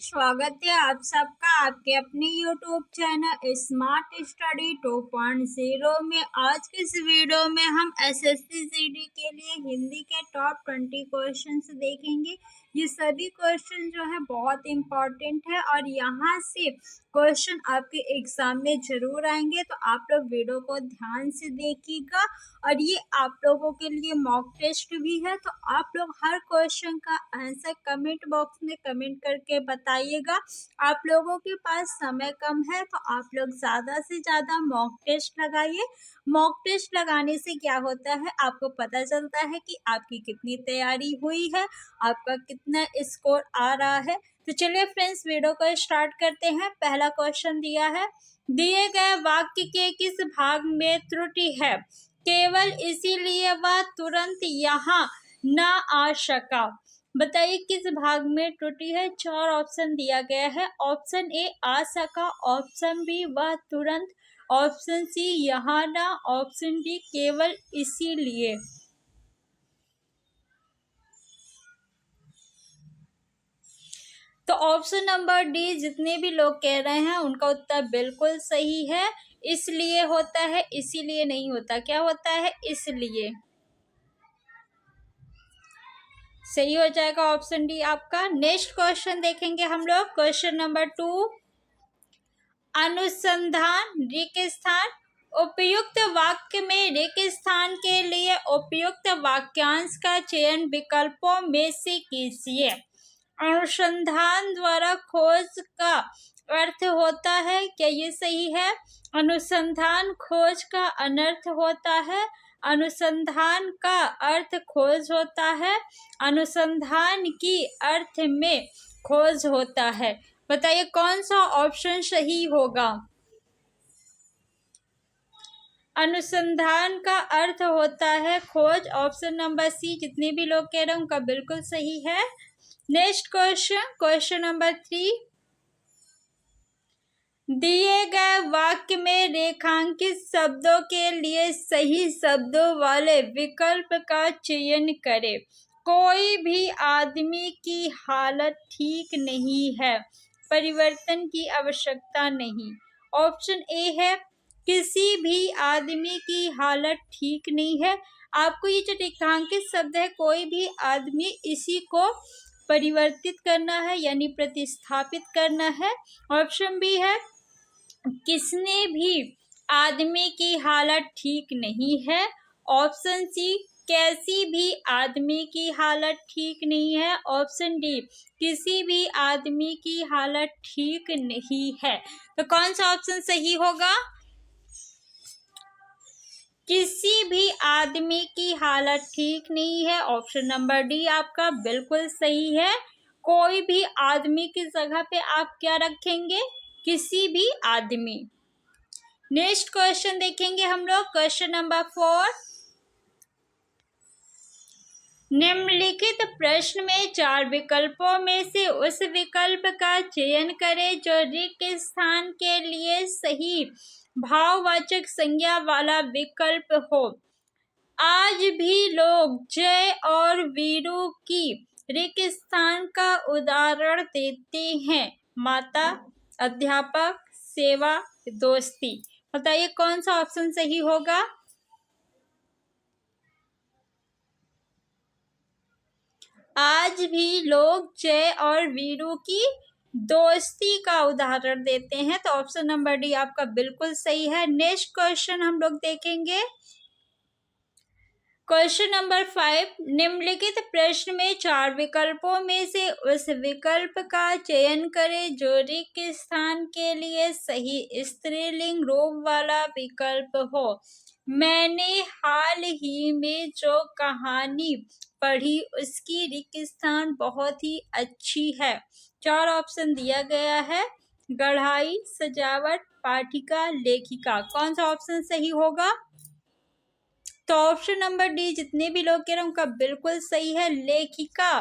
स्वागत है आप सबका आपके अपने YouTube चैनल स्मार्ट स्टडी 2.0 में। आज के इस वीडियो में हम एसएससी जीडी के लिए हिंदी के टॉप 20 क्वेश्चंस देखेंगे। ये सभी क्वेश्चन जो है बहुत इम्पोर्टेंट है और यहाँ से क्वेश्चन आपके एग्जाम में जरूर आएंगे, तो आप लोग वीडियो को ध्यान से देखिएगा। और ये आप लोगों के लिए मॉक टेस्ट भी है, तो आप लोग हर क्वेश्चन का आंसर कमेंट बॉक्स में कमेंट करके बताइएगा। आप लोगों के पास समय कम है तो आप लोग ज़्यादा से ज़्यादा मॉक टेस्ट लगाइए। मॉक टेस्ट लगाने से क्या होता है, आपको पता चलता है कि आपकी कितनी तैयारी हुई है, आपका कितना स्कोर आ रहा है। तो चलिए फ्रेंड्स, वीडियो को स्टार्ट करते हैं। पहला क्वेश्चन दिया है, दिए गए वाक्य के किस भाग में त्रुटि है, केवल इसीलिए वह तुरंत यहाँ न आ सका। बताइए किस भाग में त्रुटि है। 4 ऑप्शन दिया गया है। ऑप्शन ए आ सका, ऑप्शन बी वह तुरंत, ऑप्शन सी यहाँ ना, ऑप्शन डी केवल इसीलिए। तो ऑप्शन नंबर डी जितने भी लोग कह रहे हैं उनका उत्तर बिल्कुल सही है। इसलिए होता है, इसीलिए नहीं होता। क्या होता है? इसलिए। सही हो जाएगा ऑप्शन डी आपका। नेक्स्ट क्वेश्चन देखेंगे हम लोग। क्वेश्चन नंबर 2, अनुसंधान रिक्त स्थान। उपयुक्त वाक्य में रिक्त स्थान के लिए उपयुक्त वाक्यांश का चयन विकल्पों में से कीजिए। अनुसंधान द्वारा खोज का अर्थ होता है, क्या ये सही है? अनुसंधान खोज का अनर्थ होता है। अनुसंधान का अर्थ खोज होता है। अनुसंधान की अर्थ में खोज होता है। बताइए कौन सा ऑप्शन सही होगा। अनुसंधान का अर्थ होता है खोज। ऑप्शन नंबर सी जितने भी लोग कह रहे हैं उनका बिल्कुल सही है। नेक्स्ट क्वेश्चन, क्वेश्चन नंबर 3, दिए गए वाक्य में रेखांकित शब्दों के लिए सही शब्दों वाले विकल्प का चयन करें। कोई भी आदमी की हालत ठीक नहीं है, परिवर्तन की आवश्यकता नहीं। ऑप्शन ए है, किसी भी आदमी की हालत ठीक नहीं है। आपको ये जो रेखांकित शब्द है, कोई भी आदमी, इसी को परिवर्तित करना है यानी प्रतिस्थापित करना है। ऑप्शन बी है, किसने भी आदमी की हालत ठीक नहीं है। ऑप्शन सी, कैसी भी आदमी की हालत ठीक नहीं है। ऑप्शन डी, किसी भी आदमी की हालत ठीक नहीं है। तो कौन सा ऑप्शन सही होगा? किसी भी आदमी की हालत ठीक नहीं है। ऑप्शन नंबर डी आपका बिल्कुल सही है। कोई भी आदमी की जगह पे आप क्या रखेंगे? किसी भी आदमी। नेक्स्ट क्वेश्चन देखेंगे हम लोग। क्वेश्चन नंबर 4, निम्नलिखित प्रश्न में 4 विकल्पों में से उस विकल्प का चयन करें जो रिक्त स्थान के लिए सही भाववाचक संज्ञा वाला विकल्प हो। आज भी लोग जय और वीरू की रिक्त स्थान का उदाहरण देते हैं। माता, अध्यापक, सेवा, दोस्ती। बताइए कौन सा ऑप्शन सही होगा। आज भी लोग जय और वीरू की दोस्ती का उदाहरण देते हैं, तो ऑप्शन नंबर डी आपका बिल्कुल सही है। नेक्स्ट क्वेश्चन हम लोग देखेंगे। क्वेश्चन नंबर 5, निम्नलिखित प्रश्न में 4 विकल्पों में से उस विकल्प का चयन करें जो रिक्त स्थान के लिए सही स्त्रीलिंग रूप वाला विकल्प हो। मैंने हाल ही में जो कहानी पढ़ी उसकी रिक्त स्थान बहुत ही अच्छी है। 4 ऑप्शन दिया गया है, गढ़ाई, सजावट, पाठिका, लेखिका। कौन सा ऑप्शन सही होगा? तो ऑप्शन नंबर डी जितने भी लोग कह रहे हैं उनका बिल्कुल सही है। लेखिका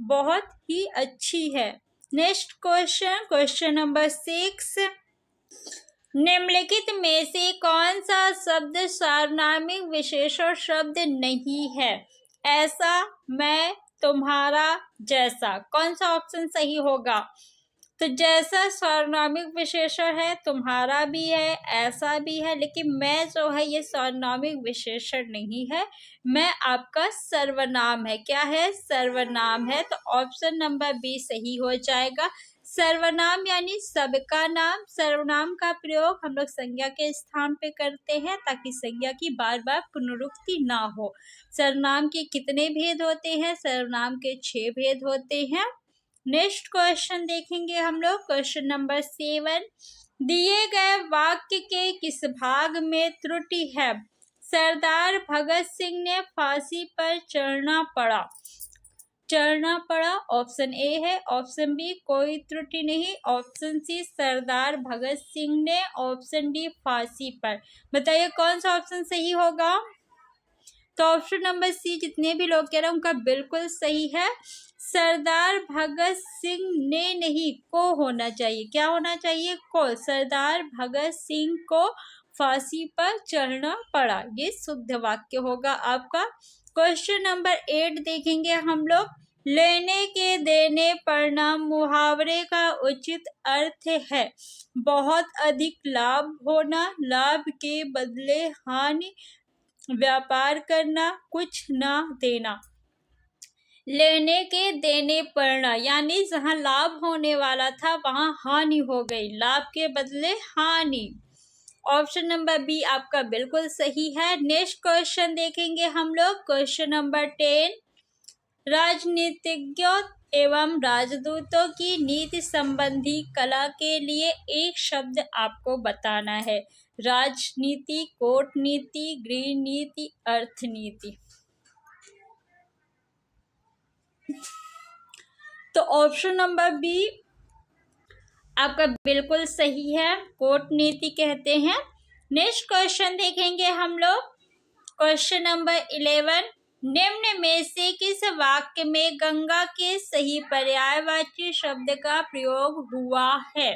बहुत ही अच्छी है। नेक्स्ट क्वेश्चन, क्वेश्चन नंबर 6, निम्नलिखित में से कौन सा शब्द सार्वनामिक विशेषण शब्द नहीं है। ऐसा, मैं, तुम्हारा, जैसा। कौन सा ऑप्शन सही होगा? तो जैसा सर्वनामिक विशेषण है तुम्हारा भी है, ऐसा भी है, लेकिन मैं जो है ये सर्वनामिक विशेषण नहीं है, मैं आपका सर्वनाम है। क्या है? सर्वनाम है। तो ऑप्शन नंबर बी सही हो जाएगा। सर्वनाम यानी सबका नाम। सर्वनाम का प्रयोग हम लोग संज्ञा के स्थान पे करते हैं ताकि संज्ञा की बार बार पुनरुक्ति ना हो। सर्वनाम के कितने भेद होते हैं? सर्वनाम के 6 भेद होते हैं। नेक्स्ट क्वेश्चन देखेंगे हम लोग। क्वेश्चन नंबर 7, दिए गए वाक्य के किस भाग में त्रुटि है? सरदार भगत सिंह ने फांसी पर चढ़ना पड़ा। ऑप्शन ए है। ऑप्शन बी कोई त्रुटि नहीं। ऑप्शन सी सरदार भगत सिंह ने। ऑप्शन डी फांसी पर। बताइए कौन सा ऑप्शन सही होगा? तो ऑप्शन नंबर सी जितने भी लोग कह रहे हैं उनका बिल्कुल सही है। सरदार भगत सिंह ने नहीं, को होना चाहिए। क्या होना चाहिए? को। सरदार भगत सिंह को फांसी पर चढ़ना पड़ा, ये शुद्ध वाक्य होगा आपका। क्वेश्चन नंबर 8 देखेंगे हम लोग। लेने के देने परिणाम मुहावरे का उचित अर्थ है बहुत अधिक लाभ होना, लाभ के बदले हानि, व्यापार करना, कुछ ना देना। लेने के देने पड़ना यानी जहां लाभ होने वाला था वहां हानि हो गई, लाभ के बदले हानि। ऑप्शन नंबर बी आपका बिल्कुल सही है। नेक्स्ट क्वेश्चन देखेंगे हम लोग। क्वेश्चन नंबर 10, राजनीतिज्ञों एवं राजदूतों की नीति संबंधी कला के लिए एक शब्द आपको बताना है। राजनीति, कूटनीति, गृह नीति, अर्थनीति। तो ऑप्शन नंबर बी आपका बिल्कुल सही है, कूटनीति कहते हैं। नेक्स्ट क्वेश्चन देखेंगे हम लोग। क्वेश्चन नंबर 11, निम्न में से किस वाक्य में गंगा के सही पर्यायवाची शब्द का प्रयोग हुआ है?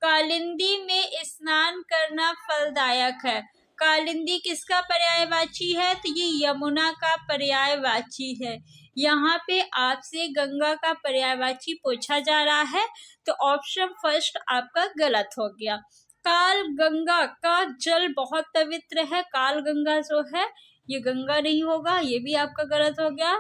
कालिंदी में स्नान करना फलदायक है। कालिंदी किसका पर्यायवाची है? तो ये यमुना का पर्यायवाची है। यहाँ पे आपसे गंगा का पर्यायवाची पूछा जा रहा है, तो ऑप्शन फर्स्ट आपका गलत हो गया। काल गंगा का जल बहुत पवित्र है। काल गंगा जो है ये गंगा नहीं होगा, ये भी आपका गलत हो गया।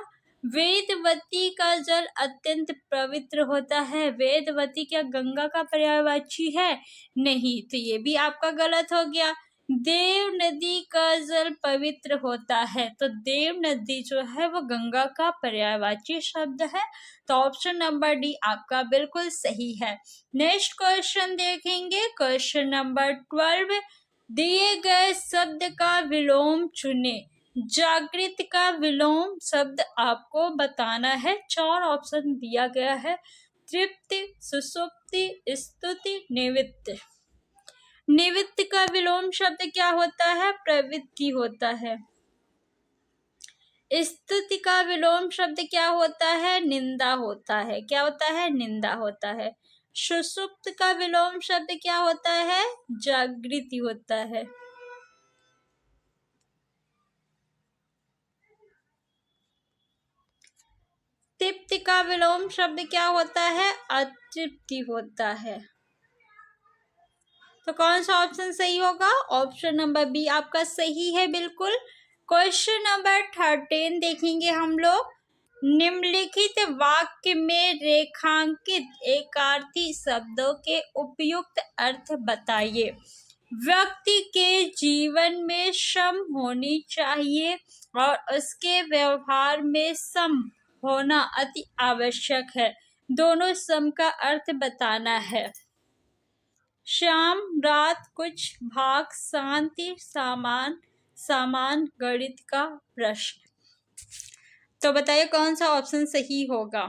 वेदवती का जल अत्यंत पवित्र होता है। वेदवती क्या गंगा का पर्यायवाची है? नहीं, तो ये भी आपका गलत हो गया। देव नदी का जल पवित्र होता है, तो देव नदी जो है वो गंगा का पर्यायवाची शब्द है। तो ऑप्शन नंबर डी आपका बिल्कुल सही है। नेक्स्ट क्वेश्चन देखेंगे। क्वेश्चन नंबर 12, दिए गए शब्द का विलोम चुने। जागृत का विलोम शब्द आपको बताना है। 4 ऑप्शन दिया गया है। तृप्ति, सुसुप्ति, स्तुति, निवृत्ति। निवृत्ति का विलोम शब्द क्या होता है? प्रवृत्ति होता है। स्तुति का विलोम शब्द क्या होता है? निंदा होता है। क्या होता है? निंदा होता है। सुसुप्त का विलोम शब्द क्या होता है? जागृति होता है। तृप्ति का विलोम शब्द क्या होता है? अतृप्ति होता है। तो कौन सा ऑप्शन सही होगा? ऑप्शन नंबर बी आपका सही है बिल्कुल। क्वेश्चन नंबर 13 देखेंगे हम लोग। निम्नलिखित वाक्य में रेखांकित एकार्थी शब्दों के उपयुक्त अर्थ बताइए। व्यक्ति के जीवन में सम होनी चाहिए और उसके व्यवहार में सम होना अति आवश्यक है। दोनों सम का अर्थ बताना है। शाम रात कुछ भाग शांति सामान सामान गणित का प्रश्न। तो बताइए कौन सा ऑप्शन सही होगा?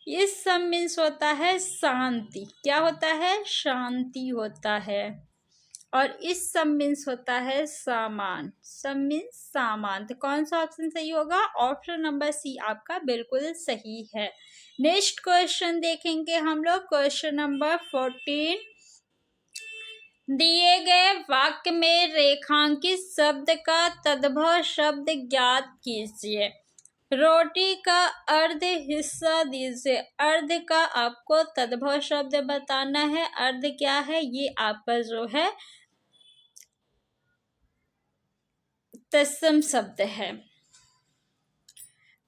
इस सम मीन्स होता है शांति। क्या होता है? शांति होता है। और इस सम मीन्स होता है सामान। सम मीन्स सामान। तो कौन सा ऑप्शन सही होगा? ऑप्शन नंबर सी आपका बिल्कुल सही है। नेक्स्ट क्वेश्चन देखेंगे हम लोग। क्वेश्चन नंबर 14, दिए गए वाक्य में रेखांकित शब्द का तद्भव शब्द ज्ञात कीजिए। रोटी का अर्ध हिस्सा दीजिए। अर्ध का आपको तद्भव शब्द बताना है। अर्ध क्या है? ये आपका जो है तत्सम शब्द है।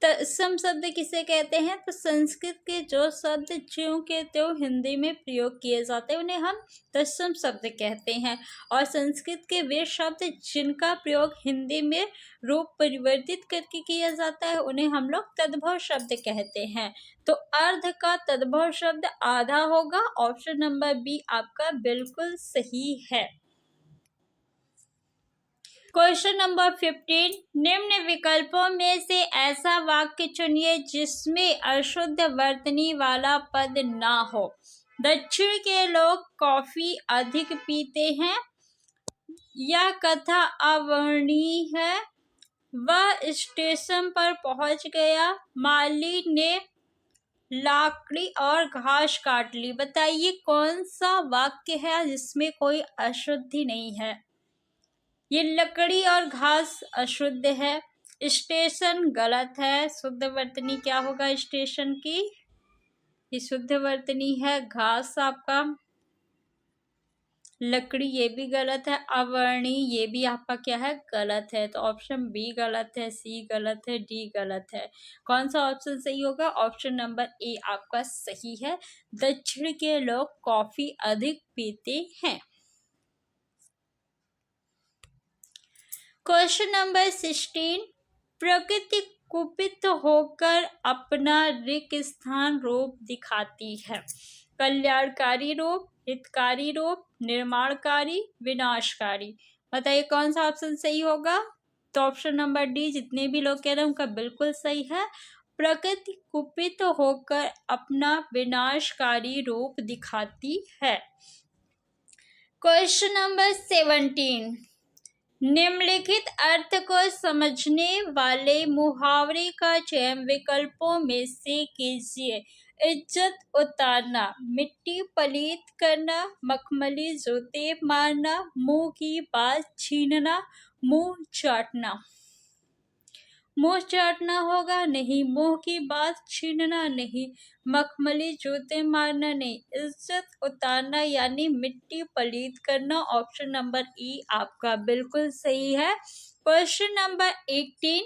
तत्सम शब्द किसे कहते हैं? तो संस्कृत के जो शब्द ज्यों के त्यों हिंदी में प्रयोग किए जाते हैं उन्हें हम तत्सम शब्द कहते हैं। और संस्कृत के वे शब्द जिनका प्रयोग हिंदी में रूप परिवर्तित करके किया जाता है उन्हें हम लोग तद्भव शब्द कहते हैं। तो अर्ध का तद्भव शब्द आधा होगा। ऑप्शन नंबर बी आपका बिल्कुल सही है। क्वेश्चन नंबर 15, निम्न विकल्पों में से ऐसा वाक्य चुनिए जिसमें अशुद्ध वर्तनी वाला पद ना हो। दक्षिण के लोग कॉफी अधिक पीते हैं। यह कथा अवर्णनीय है। वह स्टेशन पर पहुंच गया। माली ने लाकड़ी और घास काट ली। बताइए कौन सा वाक्य है जिसमें कोई अशुद्धि नहीं है? ये लकड़ी और घास अशुद्ध है। स्टेशन गलत है। शुद्ध वर्तनी क्या होगा स्टेशन की? ये शुद्ध वर्तनी है। घास आपका, लकड़ी ये भी गलत है। अवर्णी ये भी आपका क्या है? गलत है। तो ऑप्शन बी गलत है, सी गलत है, डी गलत है। कौन सा ऑप्शन सही होगा? ऑप्शन नंबर ए आपका सही है। दक्षिण के लोग कॉफी अधिक पीते हैं। क्वेश्चन नंबर 16, प्रकृति कुपित होकर अपना रिक्त स्थान रूप दिखाती है। कल्याणकारी रूप, हितकारी रूप, निर्माणकारी, विनाशकारी। बताइए कौन सा ऑप्शन सही होगा? तो ऑप्शन नंबर डी जितने भी लोग कह रहे हैं उनका बिल्कुल सही है। प्रकृति कुपित होकर अपना विनाशकारी रूप दिखाती है। क्वेश्चन नंबर 17, निम्नलिखित अर्थ को समझने वाले मुहावरे का चयन विकल्पों में से कीजिए। इज्जत उतारना, मिट्टी पलीत करना, मखमली जूते मारना, मुंह की बात छीनना, मुंह चाटना। मुंह चाटना होगा नहीं, मुंह की बात छीनना नहीं, मखमली जूते मारना नहीं, इज्जत उतारना यानी मिट्टी पलीत करना। ऑप्शन नंबर ई आपका बिल्कुल सही है। क्वेश्चन नंबर 18,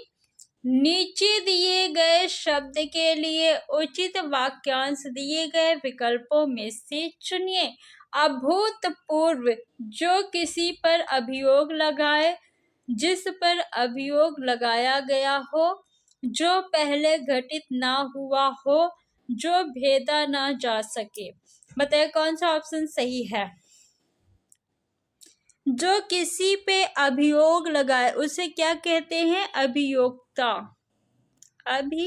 नीचे दिए गए शब्द के लिए उचित वाक्यांश दिए गए विकल्पों में से चुनिए। अभूतपूर्व, जो किसी पर अभियोग लगाए, जिस पर अभियोग लगाया गया हो, जो पहले घटित ना हुआ हो, जो भेदा ना जा सके। बताइए कौन सा ऑप्शन सही है? जो किसी पे अभियोग लगाए उसे क्या कहते हैं? अभियोक्ता। अभियोक्ता।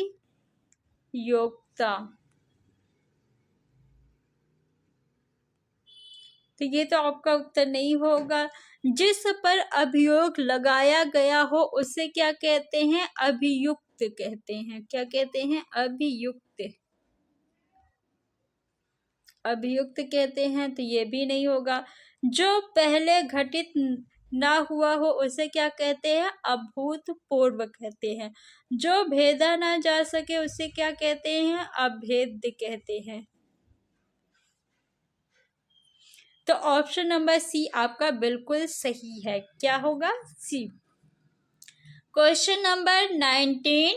तो ये तो आपका उत्तर नहीं होगा। जिस पर अभियोग लगाया गया हो उसे क्या कहते हैं? अभियुक्त कहते हैं। क्या कहते हैं? अभियुक्त। अभियुक्त कहते हैं, तो ये भी नहीं होगा। जो पहले घटित ना हुआ हो उसे क्या कहते हैं? अभूतपूर्व कहते हैं। जो भेदा ना जा सके उसे क्या कहते हैं? अभेद्य कहते हैं। तो ऑप्शन नंबर सी आपका बिल्कुल सही है। क्या होगा? सी। क्वेश्चन नंबर 19,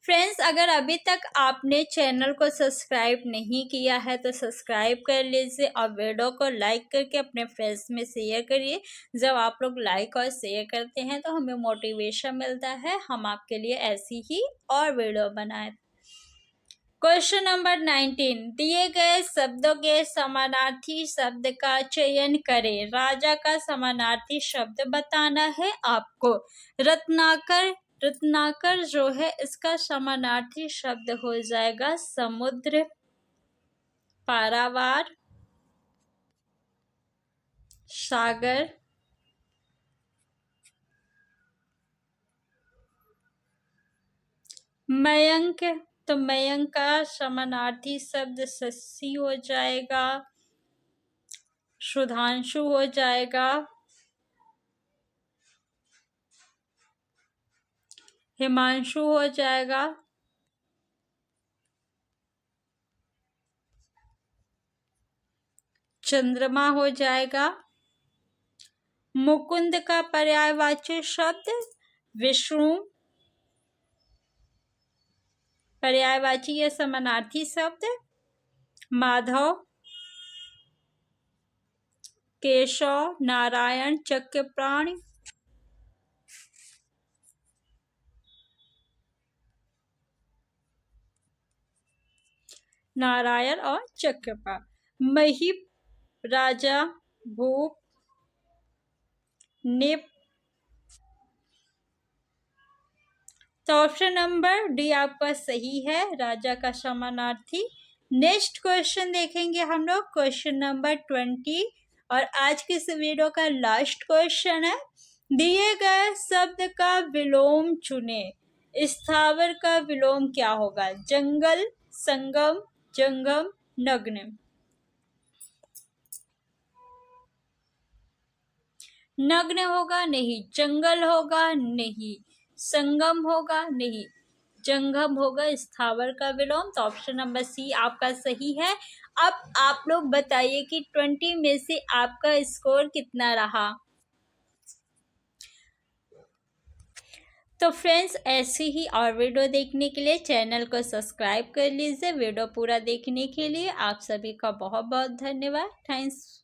फ्रेंड्स अगर अभी तक आपने चैनल को सब्सक्राइब नहीं किया है तो सब्सक्राइब कर लीजिए और वीडियो को लाइक करके अपने फ्रेंड्स में शेयर करिए। जब आप लोग लाइक और शेयर करते हैं तो हमें मोटिवेशन मिलता है, हम आपके लिए ऐसी ही और वीडियो बनाएं। क्वेश्चन नंबर 19, दिए गए शब्दों के समानार्थी शब्द का चयन करें। राजा का समानार्थी शब्द बताना है आपको। रत्नाकर, रत्नाकर जो है इसका समानार्थी शब्द हो जाएगा समुद्र। पारावार, सागर, मयंक, तो मयंक का समानार्थी शब्द शशि हो जाएगा। सुधांशु हो जाएगा। हिमांशु हो जाएगा। चंद्रमा हो जाएगा। मुकुंद का पर्यायवाची शब्द विष्णु, पर्यायवाची या समानार्थी शब्द माधव, केशव, नारायण, चक्रपाणि, नारायण और चक्रपा, महीप, राजा, भूप, निप। तो ऑप्शन नंबर डी आपका सही है, राजा का समानार्थी। नेक्स्ट क्वेश्चन देखेंगे हम लोग, क्वेश्चन नंबर 20 और आज के इस वीडियो का लास्ट क्वेश्चन है। दिए गए शब्द का विलोम चुने। स्थावर का विलोम क्या होगा? जंगल, संगम, जंगम, नग्न। नग्न होगा नहीं, जंगल होगा नहीं, संगम होगा नहीं, जंगम होगा स्थावर का विलोम। तो ऑप्शन नंबर सी आपका सही है। अब आप लोग बताइए कि 20 में से आपका स्कोर कितना रहा। तो फ्रेंड्स, ऐसे ही और वीडियो देखने के लिए चैनल को सब्सक्राइब कर लीजिए। वीडियो पूरा देखने के लिए आप सभी का बहुत बहुत धन्यवाद। थैंक्स।